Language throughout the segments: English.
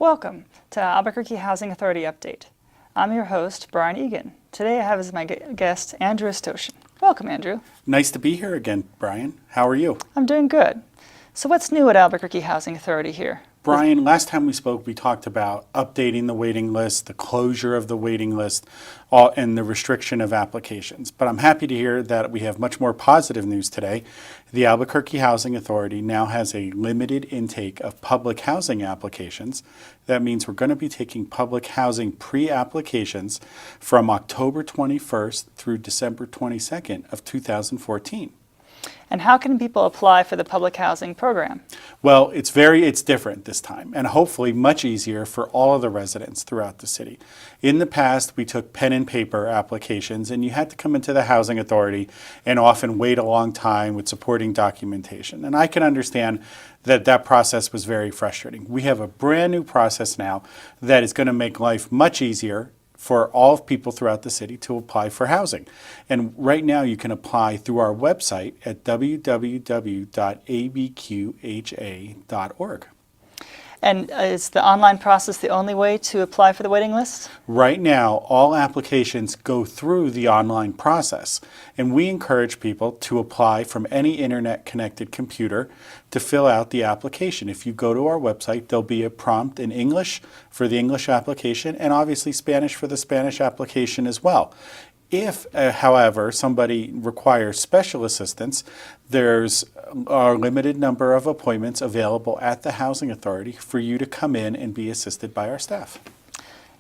Welcome to Albuquerque Housing Authority Update. I'm your host, Brian Egan. Today I have as my guest Andrew Estoshan. Welcome, Andrew. Nice to be here again, Brian. How are you? I'm doing good. So what's new at Albuquerque Housing Authority here? Brian, last time we spoke, we talked about updating the waiting list, the closure of the waiting list, and the restriction of applications. But I'm happy to hear that we have much more positive news today. The Albuquerque Housing Authority now has a limited intake of public housing applications. That means we're going to be taking public housing pre-applications from October 21st through December 22nd of 2014. And how can people apply for the public housing program? Well, it's different this time, and hopefully much easier for all of the residents throughout the city. In the past, we took pen and paper applications, and you had to come into the housing authority and often wait a long time with supporting documentation. And I can understand that process was very frustrating. We have a brand new process now that is going to make life much easier for all people throughout the city to apply for housing. And right now you can apply through our website at www.abqha.org. And is the online process the only way to apply for the waiting list? Right now, all applications go through the online process, and we encourage people to apply from any internet-connected computer to fill out the application. If you go to our website, there'll be a prompt in English for the English application and obviously Spanish for the Spanish application as well. If, however, somebody requires special assistance, there's a limited number of appointments available at the Housing Authority for you to come in and be assisted by our staff.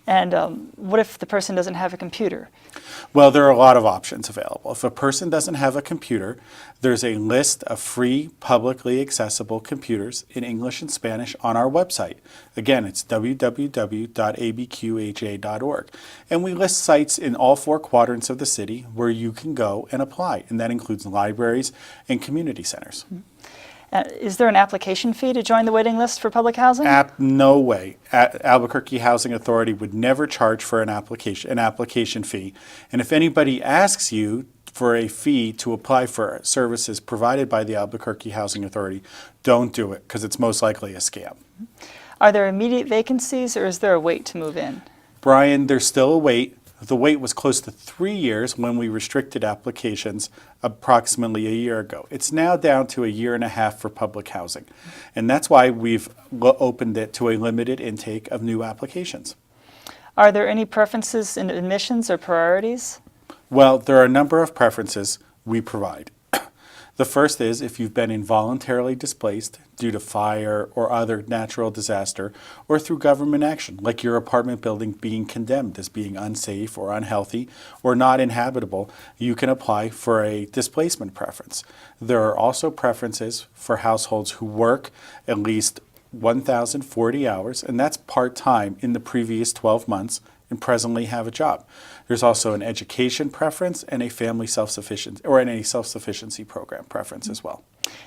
And what if the person doesn't have a computer? Well, there are a lot of options available. If a person doesn't have a computer, there's a list of free, publicly accessible computers in English and Spanish on our website. Again, it's www.abqha.org. And we list sites in all four quadrants of the city where you can go and apply, and that includes libraries and community centers. Mm-hmm. Is there an application fee to join the waiting list for public housing? No way. Albuquerque Housing Authority would never charge for an application fee. And if anybody asks you for a fee to apply for services provided by the Albuquerque Housing Authority, don't do it, because it's most likely a scam. Are there immediate vacancies, or is there a wait to move in? Brian, there's still a wait. The wait was close to 3 years when we restricted applications approximately a year ago. It's now down to a year and a half for public housing. And that's why we've opened it to a limited intake of new applications. Are there any preferences in admissions or priorities? Well, there are a number of preferences we provide. The first is if you've been involuntarily displaced due to fire or other natural disaster or through government action, like your apartment building being condemned as being unsafe or unhealthy or not inhabitable, you can apply for a displacement preference. There are also preferences for households who work at least 1,040 hours, and that's part-time in the previous 12 months, and presently have a job. There's also an education preference and a family self-sufficiency or a self-sufficiency program preference as well.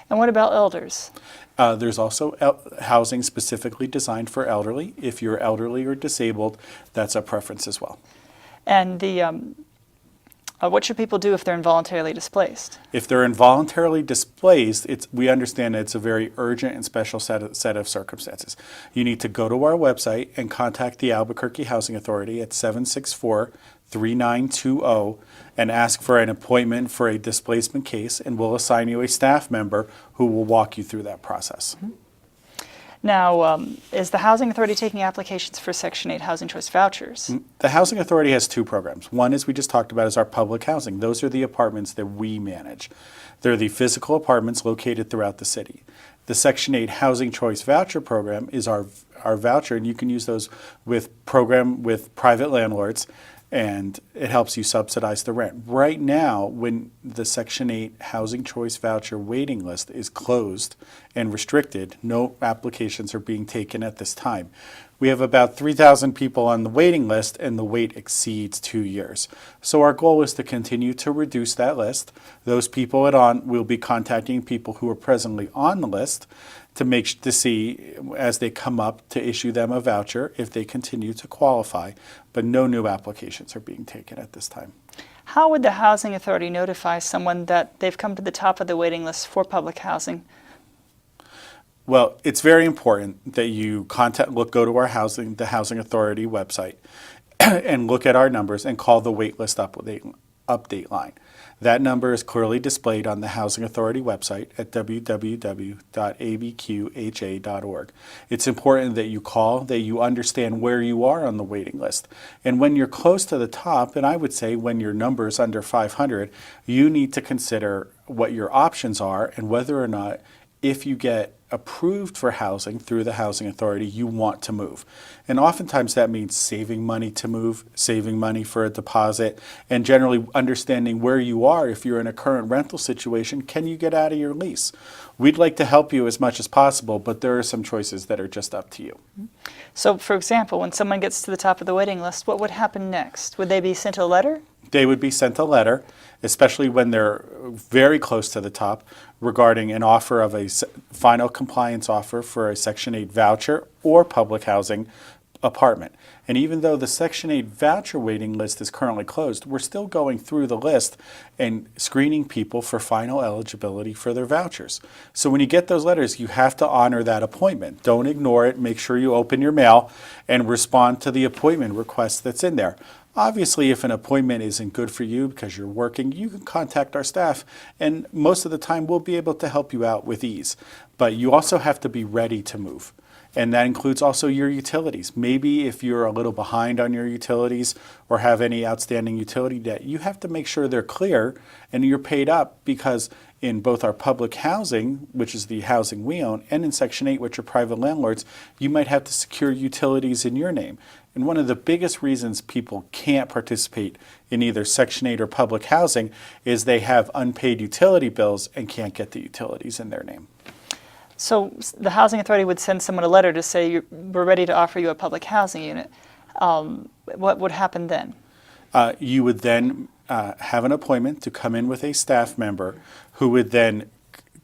And what about elders? There's also housing specifically designed for elderly. If you're elderly or disabled, that's a preference as well. And what should people do if they're involuntarily displaced? If they're involuntarily displaced, we understand that it's a very urgent and special set of circumstances. You need to go to our website and contact the Albuquerque Housing Authority at 764-3920 and ask for an appointment for a displacement case, and we'll assign you a staff member who will walk you through that process. Mm-hmm. Now, is the Housing Authority taking applications for Section 8 Housing Choice Vouchers? The Housing Authority has two programs. One, as we just talked about, is our public housing. Those are the apartments that we manage. They're the physical apartments located throughout the city. The Section 8 Housing Choice Voucher program is our voucher, and you can use those with private landlords, and it helps you subsidize the rent. Right now, when the Section 8 Housing Choice Voucher waiting list is closed and restricted, no applications are being taken at this time. We have about 3,000 people on the waiting list, and the wait exceeds 2 years. So our goal is to continue to reduce that list. Those people we'll be contacting people who are presently on the list to see as they come up to issue them a voucher if they continue to qualify, but no new applications are being taken at this time. How would the Housing Authority notify someone that they've come to the top of the waiting list for public housing? Well, it's very important that you go to the Housing Authority website and look at our numbers and call the waitlist update line. That number is clearly displayed on the Housing Authority website at www.abqha.org. It's important that you call, that you understand where you are on the waiting list. And when you're close to the top, and I would say when your number is under 500, you need to consider what your options are and whether or not, if you get approved for housing through the Housing Authority, you want to move. And oftentimes that means saving money to move, saving money for a deposit, and generally understanding where you are. If you're in a current rental situation, can you get out of your lease? We'd like to help you as much as possible, but there are some choices that are just up to you. So, for example, when someone gets to the top of the waiting list, what would happen next? Would they be sent a letter? They would be sent a letter, especially when they're very close to the top, regarding an offer of a final compliance offer for a Section 8 voucher or public housing apartment. And even though the Section 8 voucher waiting list is currently closed, we're still going through the list and screening people for final eligibility for their vouchers. So when you get those letters, you have to honor that appointment. Don't ignore it. Make sure you open your mail and respond to the appointment request that's in there. Obviously, if an appointment isn't good for you because you're working, you can contact our staff, and most of the time we'll be able to help you out with ease. But you also have to be ready to move. And that includes also your utilities. Maybe if you're a little behind on your utilities or have any outstanding utility debt, you have to make sure they're clear and you're paid up, because in both our public housing, which is the housing we own, and in Section 8, which are private landlords, you might have to secure utilities in your name. And one of the biggest reasons people can't participate in either Section 8 or public housing is they have unpaid utility bills and can't get the utilities in their name. So the Housing Authority would send someone a letter to say, we're ready to offer you a public housing unit. What would happen then? You would then have an appointment to come in with a staff member who would then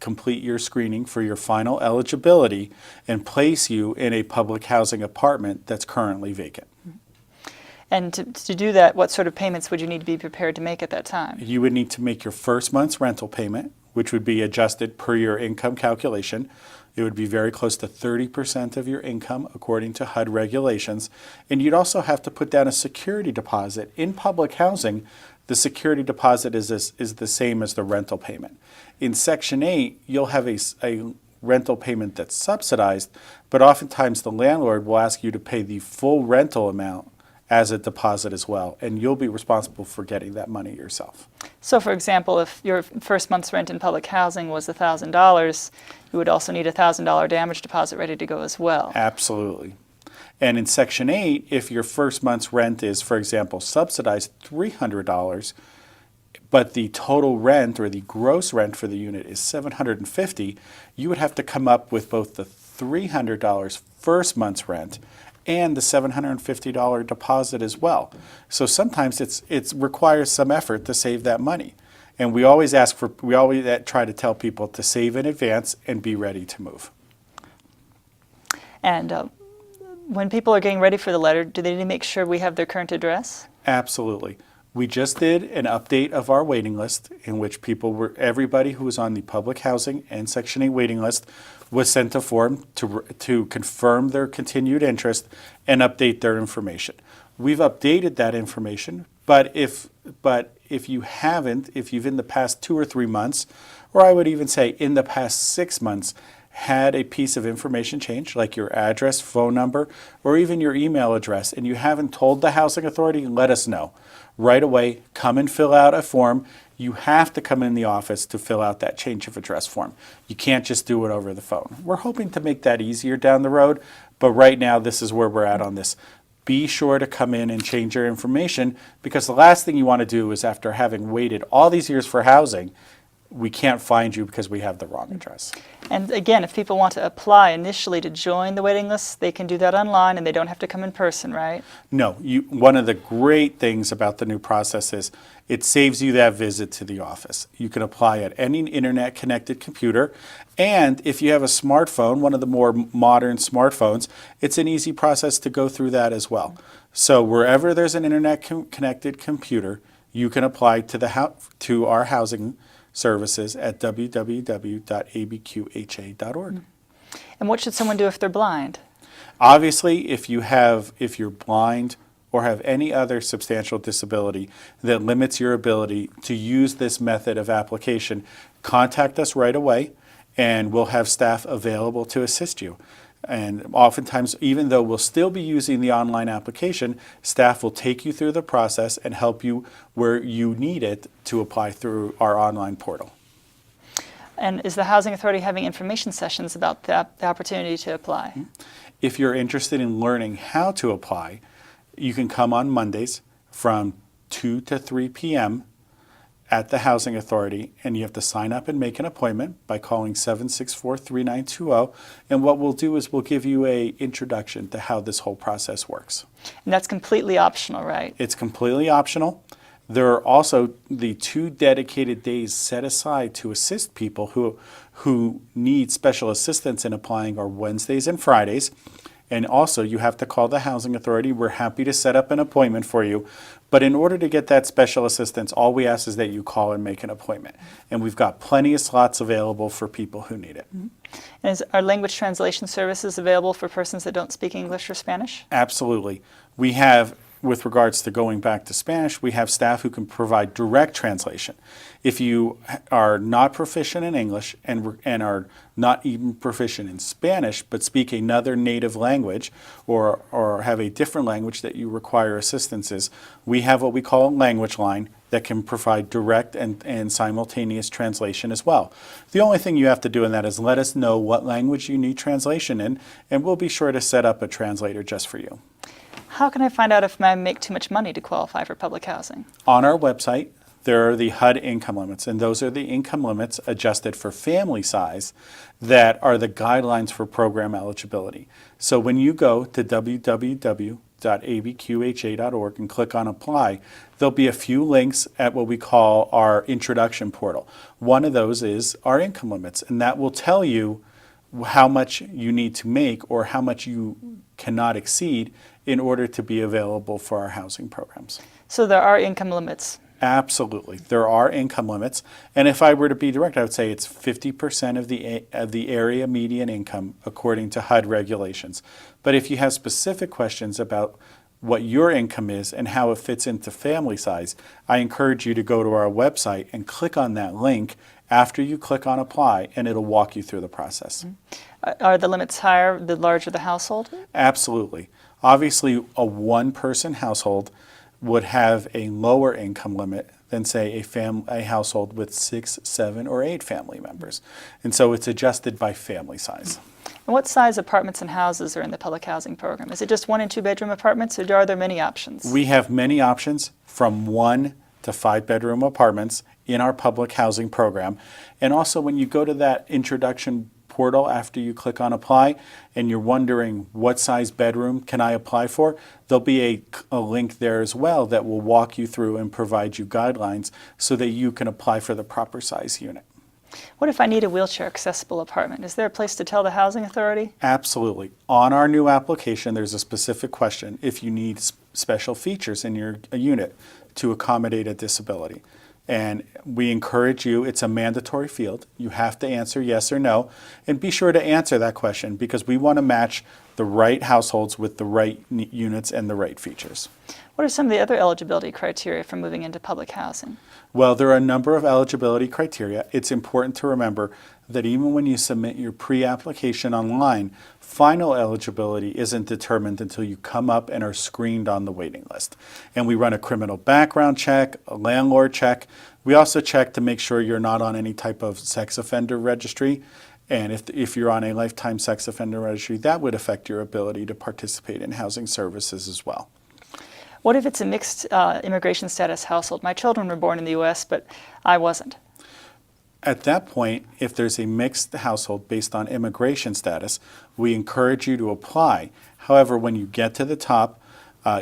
complete your screening for your final eligibility and place you in a public housing apartment that's currently vacant. And to do that, what sort of payments would you need to be prepared to make at that time? You would need to make your first month's rental payment, which would be adjusted per your income calculation. It would be very close to 30% of your income according to HUD regulations. And you'd also have to put down a security deposit. In public housing, the security deposit is the same as the rental payment. In Section 8, you'll have a rental payment that's subsidized, but oftentimes the landlord will ask you to pay the full rental amount as a deposit as well, and you'll be responsible for getting that money yourself. So, for example, if your first month's rent in public housing was $1,000, you would also need a $1,000 damage deposit ready to go as well. Absolutely. And in Section 8, if your first month's rent is, for example, subsidized $300, but the total rent or the gross rent for the unit is $750, you would have to come up with both the $300 first month's rent and the $750 deposit as well. So sometimes it requires some effort to save that money. And we always try to tell people to save in advance and be ready to move. And when people are getting ready for the letter, do they need to make sure we have their current address? Absolutely. We just did an update of our waiting list in which everybody who was on the public housing and Section 8 waiting list was sent a form to confirm their continued interest and update their information. We've updated that information, but if you haven't, if you've in the past 2 or 3 months, or I would even say in the past 6 months, had a piece of information change, like your address, phone number, or even your email address, and you haven't told the Housing Authority, let us know. Right away, come and fill out a form. You have to come in the office to fill out that change of address form. You can't just do it over the phone. We're hoping to make that easier down the road, but right now this is where we're at on this. Be sure to come in and change your information, because the last thing you want to do is, after having waited all these years for housing, we can't find you because we have the wrong address. And again, if people want to apply initially to join the waiting list, they can do that online and they don't have to come in person, right? No. One of the great things about the new process is it saves you that visit to the office. You can apply at any internet-connected computer, and if you have a smartphone, one of the more modern smartphones, it's an easy process to go through that as well. So wherever there's an internet-connected computer, you can apply to our housing services at www.abqha.org. And what should someone do if they're blind? Obviously, if you're blind or have any other substantial disability that limits your ability to use this method of application, contact us right away and we'll have staff available to assist you. And oftentimes, even though we'll still be using the online application, staff will take you through the process and help you where you need it to apply through our online portal. And is the Housing Authority having information sessions about the opportunity to apply? If you're interested in learning how to apply, you can come on Mondays from 2 to 3 p.m. at the Housing Authority, and you have to sign up and make an appointment by calling 764-3920. And what we'll do is we'll give you an introduction to how this whole process works. And that's completely optional, right? It's completely optional. There are also the 2 dedicated days set aside to assist people who need special assistance in applying are Wednesdays and Fridays. And also, you have to call the Housing Authority. We're happy to set up an appointment for you. But in order to get that special assistance, all we ask is that you call and make an appointment. And we've got plenty of slots available for people who need it. And are language translation services available for persons that don't speak English or Spanish? Absolutely. We have, with regards to going back to Spanish, we have staff who can provide direct translation. If you are not proficient in English and are not even proficient in Spanish, but speak another native language or have a different language that you require assistance in, we have what we call a language line that can provide direct and simultaneous translation as well. The only thing you have to do in that is let us know what language you need translation in, and we'll be sure to set up a translator just for you. How can I find out if I make too much money to qualify for public housing? On our website, there are the HUD income limits, and those are the income limits adjusted for family size that are the guidelines for program eligibility. So when you go to www.abqha.org and click on apply, there'll be a few links at what we call our introduction portal. One of those is our income limits, and that will tell you how much you need to make or how much you cannot exceed in order to be available for our housing programs. So there are income limits. Absolutely. There are income limits. And if I were to be direct, I would say it's 50% of the area median income according to HUD regulations. But if you have specific questions about what your income is and how it fits into family size, I encourage you to go to our website and click on that link after you click on apply, and it'll walk you through the process. Are the limits higher the larger the household? Absolutely. Obviously, a one-person household would have a lower income limit than, say, a household with 6, 7, or 8 family members. And so it's adjusted by family size. And what size apartments and houses are in the public housing program? Is it just 1 and 2 bedroom apartments, or are there many options? We have many options from 1 to 5 bedroom apartments in our public housing program. And also, when you go to that introduction portal after you click on apply and you're wondering what size bedroom can I apply for, there'll be a link there as well that will walk you through and provide you guidelines so that you can apply for the proper size unit. What if I need a wheelchair accessible apartment? Is there a place to tell the Housing Authority? Absolutely. On our new application, there's a specific question if you need special features in your unit to accommodate a disability. And we encourage you, it's a mandatory field. You have to answer yes or no. And be sure to answer that question because we want to match the right households with the right units and the right features. What are some of the other eligibility criteria for moving into public housing? Well, there are a number of eligibility criteria. It's important to remember that even when you submit your pre-application online, final eligibility isn't determined until you come up and are screened on the waiting list. And we run a criminal background check, a landlord check. We also check to make sure you're not on any type of sex offender registry. And if you're on a lifetime sex offender registry, that would affect your ability to participate in housing services as well. What if it's a mixed immigration status household? My children were born in the U.S., but I wasn't. At that point, if there's a mixed household based on immigration status, we encourage you to apply. However, when you get to the top,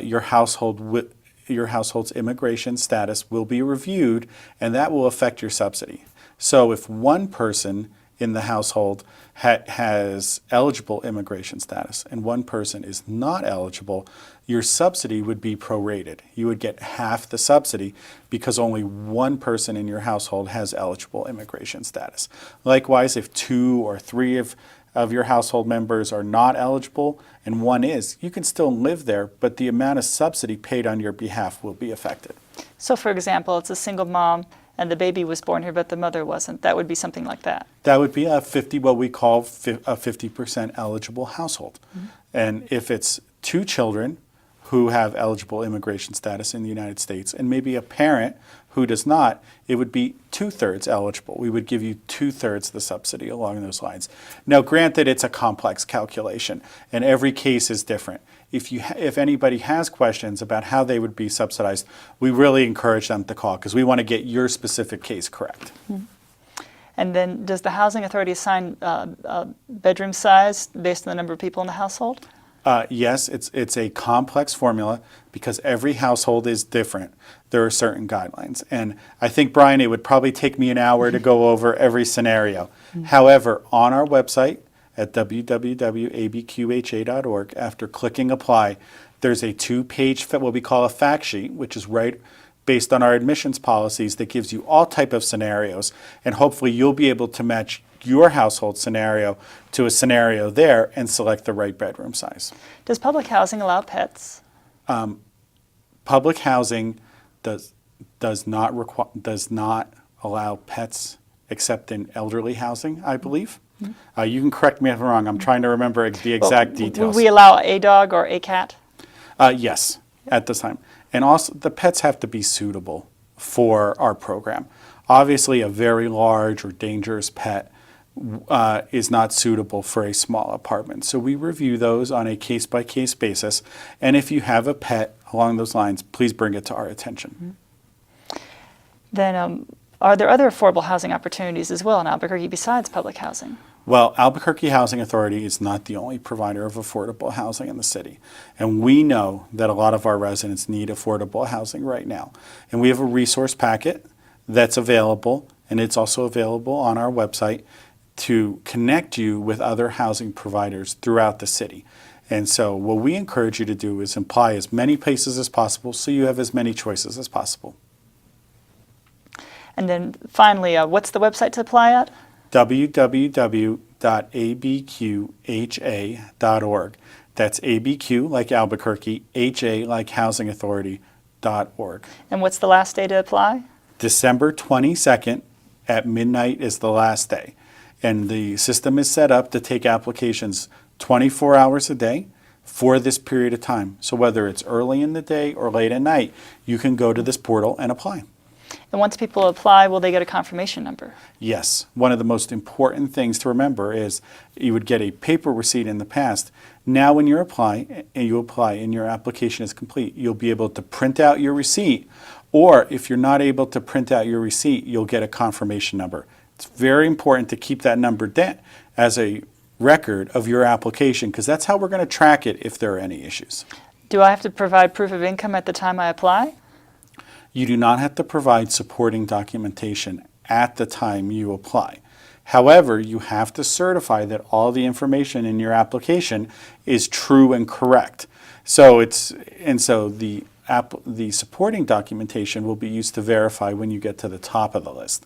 your household's immigration status will be reviewed, and that will affect your subsidy. So if one person in the household has eligible immigration status and one person is not eligible, your subsidy would be prorated. You would get half the subsidy because only one person in your household has eligible immigration status. Likewise, if 2 or 3 of of your household members are not eligible and one is, you can still live there, but the amount of subsidy paid on your behalf will be affected. So for example, it's a single mom and the baby was born here but the mother wasn't. That would be something like that. That would be what we call a 50% eligible household. And if it's two children who have eligible immigration status in the United States and maybe a parent who does not, it would be 2/3 eligible. We would give you 2/3 the subsidy along those lines. Now, granted, it's a complex calculation, and every case is different. If anybody has questions about how they would be subsidized, we really encourage them to call because we want to get your specific case correct. And then does the Housing Authority assign bedroom size based on the number of people in the household? Yes, it's a complex formula because every household is different. There are certain guidelines. And I think, Brian, it would probably take me an hour to go over every scenario. However, on our website at www.abqha.org, after clicking apply, there's a 2-page, what we call a fact sheet, which is right based on our admissions policies that gives you all type of scenarios. And hopefully you'll be able to match your household scenario to a scenario there and select the right bedroom size. Does public housing allow pets? Public housing does not allow pets except in elderly housing, I believe. You can correct me if I'm wrong. I'm trying to remember the exact details. Will we allow a dog or a cat? Yes, at this time. And also the pets have to be suitable for our program. Obviously, a very large or dangerous pet is not suitable for a small apartment. So we review those on a case-by-case basis. And if you have a pet along those lines, please bring it to our attention. Then are there other affordable housing opportunities as well in Albuquerque besides public housing? Well, Albuquerque Housing Authority is not the only provider of affordable housing in the city. And we know that a lot of our residents need affordable housing right now. And we have a resource packet that's available, and it's also available on our website to connect you with other housing providers throughout the city. And so what we encourage you to do is apply as many places as possible so you have as many choices as possible. And then finally, what's the website to apply at? www.abqha.org. That's ABQ like Albuquerque, HA like Housing Authority.org. And what's the last day to apply? December 22nd at midnight is the last day. And the system is set up to take applications 24 hours a day for this period of time. So whether it's early in the day or late at night, you can go to this portal and apply. And once people apply, will they get a confirmation number? Yes. One of the most important things to remember is you would get a paper receipt in the past. Now when you apply and your application is complete, you'll be able to print out your receipt. Or if you're not able to print out your receipt, you'll get a confirmation number. It's very important to keep that number as a record of your application because that's how we're going to track it if there are any issues. Do I have to provide proof of income at the time I apply? You do not have to provide supporting documentation at the time you apply. However, you have to certify that all the information in your application is true and correct. So the supporting documentation will be used to verify when you get to the top of the list.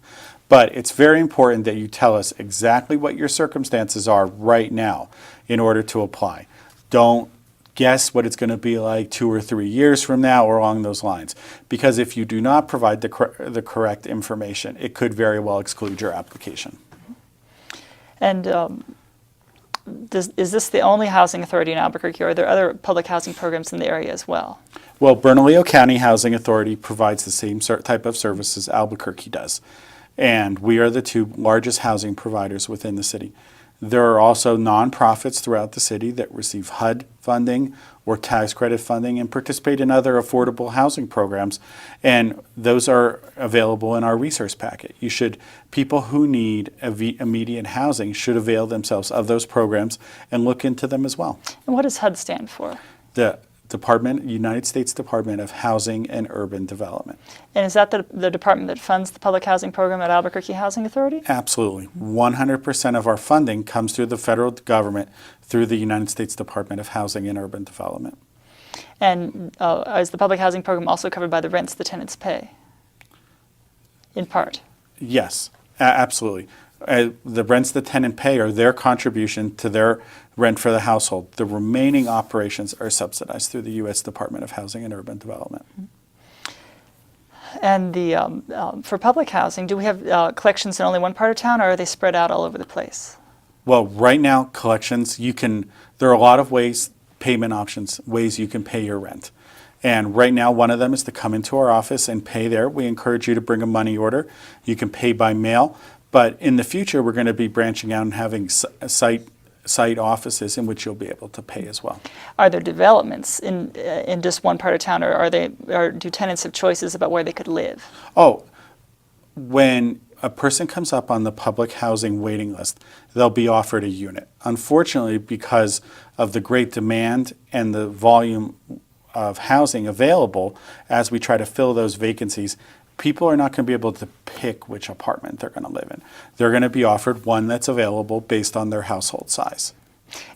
But it's very important that you tell us exactly what your circumstances are right now in order to apply. Don't guess what it's going to be like 2 or 3 years from now or along those lines. Because if you do not provide the correct information, it could very well exclude your application. And is this the only housing authority in Albuquerque, or are there other public housing programs in the area as well? Well, Bernalillo County Housing Authority provides the same type of services Albuquerque does. And we are the 2 largest housing providers within the city. There are also nonprofits throughout the city that receive HUD funding or tax credit funding and participate in other affordable housing programs, and those are available in our resource packet. People who need immediate housing should avail themselves of those programs and look into them as well. And what does HUD stand for? The United States Department of Housing and Urban Development. And is that the department that funds the public housing program at Albuquerque Housing Authority? Absolutely. 100% of our funding comes through the federal government through the United States Department of Housing and Urban Development. And is the public housing program also covered by the rents the tenants pay? In part. Yes, absolutely. The rents the tenant pay are their contribution to their rent for the household. The remaining operations are subsidized through the U.S. Department of Housing and Urban Development. And for public housing, do we have collections in only one part of town, or are they spread out all over the place? Well, right now, collections, there are a lot of ways, payment options, ways you can pay your rent. And right now, one of them is to come into our office and pay there. We encourage you to bring a money order. You can pay by mail. But in the future, we're going to be branching out and having site offices in which you'll be able to pay as well. Are there developments in just one part of town, or do tenants have choices about where they could live? Oh, when a person comes up on the public housing waiting list, they'll be offered a unit. Unfortunately, because of the great demand and the volume of housing available, as we try to fill those vacancies, people are not going to be able to pick which apartment they're going to live in. They're going to be offered one that's available based on their household size.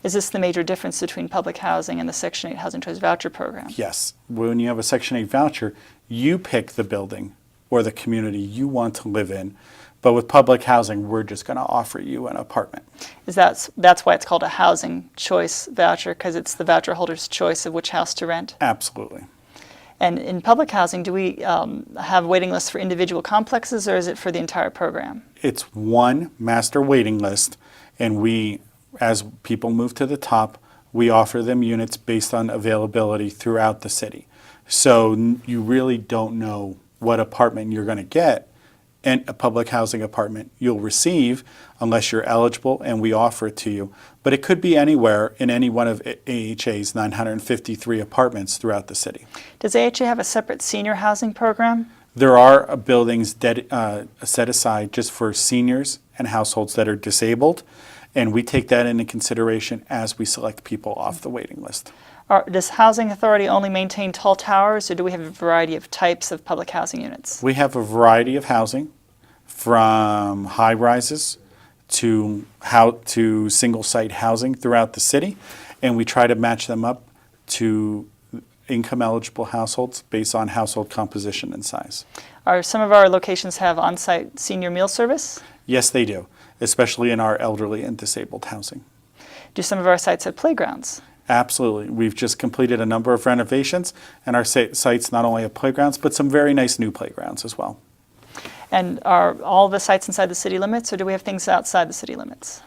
Is this the major difference between public housing and the Section 8 Housing Choice Voucher Program? Yes. When you have a Section 8 voucher, you pick the building or the community you want to live in. But with public housing, we're just going to offer you an apartment. That's why it's called a housing choice voucher, because it's the voucher holder's choice of which house to rent? Absolutely. And in public housing, do we have waiting lists for individual complexes, or is it for the entire program? It's one master waiting list, and we, as people move to the top, we offer them units based on availability throughout the city. So you really don't know what apartment you're going to get, and a public housing apartment you'll receive unless you're eligible and we offer it to you. But it could be anywhere in any one of AHA's 953 apartments throughout the city. Does AHA have a separate senior housing program? There are buildings set aside just for seniors and households that are disabled, and we take that into consideration as we select people off the waiting list. Does Housing Authority only maintain tall towers, or do we have a variety of types of public housing units? We have a variety of housing, from high rises to single site housing throughout the city, and we try to match them up to income eligible households based on household composition and size. Are some of our locations have on-site senior meal service? Yes, they do, especially in our elderly and disabled housing. Do some of our sites have playgrounds? Absolutely. We've just completed a number of renovations, and our sites not only have playgrounds, but some very nice new playgrounds as well. And are all the sites inside the city limits, or do we have things outside the city limits?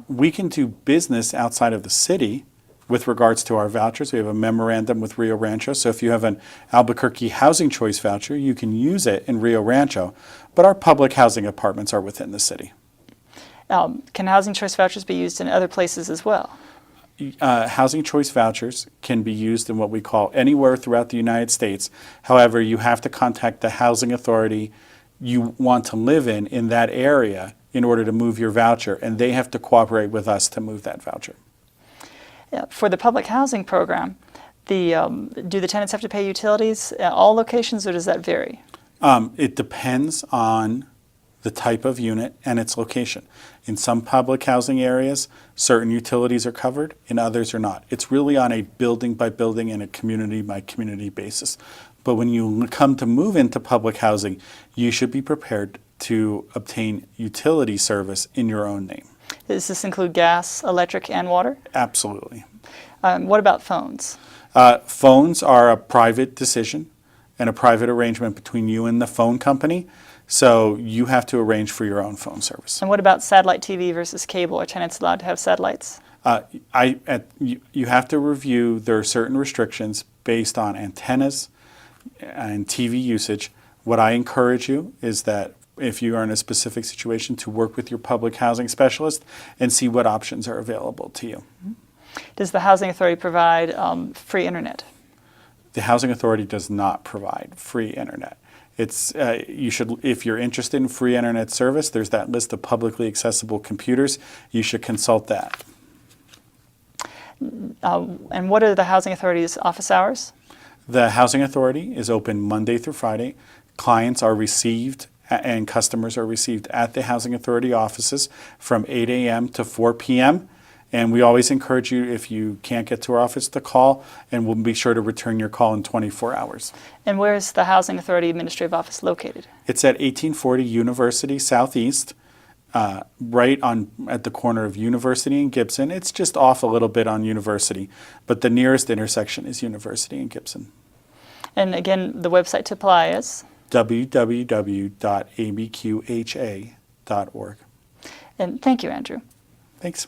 We can do business outside of the city with regards to our vouchers. We have a memorandum with Rio Rancho, so if you have an Albuquerque Housing Choice voucher, you can use it in Rio Rancho, but our public housing apartments are within the city. Can housing choice vouchers be used in other places as well? Housing choice vouchers can be used in what we call anywhere throughout the United States. However, you have to contact the housing authority you want to live in that area in order to move your voucher, and they have to cooperate with us to move that voucher. For the public housing program, do the tenants have to pay utilities at all locations, or does that vary? It depends on the type of unit and its location. In some public housing areas, certain utilities are covered, in others are not. It's really on a building by building and a community by community basis. But when you come to move into public housing, you should be prepared to obtain utility service in your own name. Does this include gas, electric, and water? Absolutely. What about phones? Phones are a private decision and a private arrangement between you and the phone company. So you have to arrange for your own phone service. And what about satellite TV versus cable? Are tenants allowed to have satellites? You have to review, there are certain restrictions based on antennas and TV usage. What I encourage you is that if you are in a specific situation, to work with your public housing specialist and see what options are available to you. Does the Housing Authority provide free internet? The Housing Authority does not provide free internet. If you're interested in free internet service, there's that list of publicly accessible computers. You should consult that. And what are the Housing Authority's office hours? The Housing Authority is open Monday through Friday. Clients are received and customers are received at the Housing Authority offices from 8 a.m. to 4 p.m. And we always encourage you, if you can't get to our office, to call, and we'll be sure to return your call in 24 hours. And where is the Housing Authority Administrative Office located? It's at 1840 University Southeast, right at the corner of University and Gibson. It's just off a little bit on University, but the nearest intersection is University and Gibson. And again, the website to apply is? www.abqha.org. And thank you, Andrew. Thanks.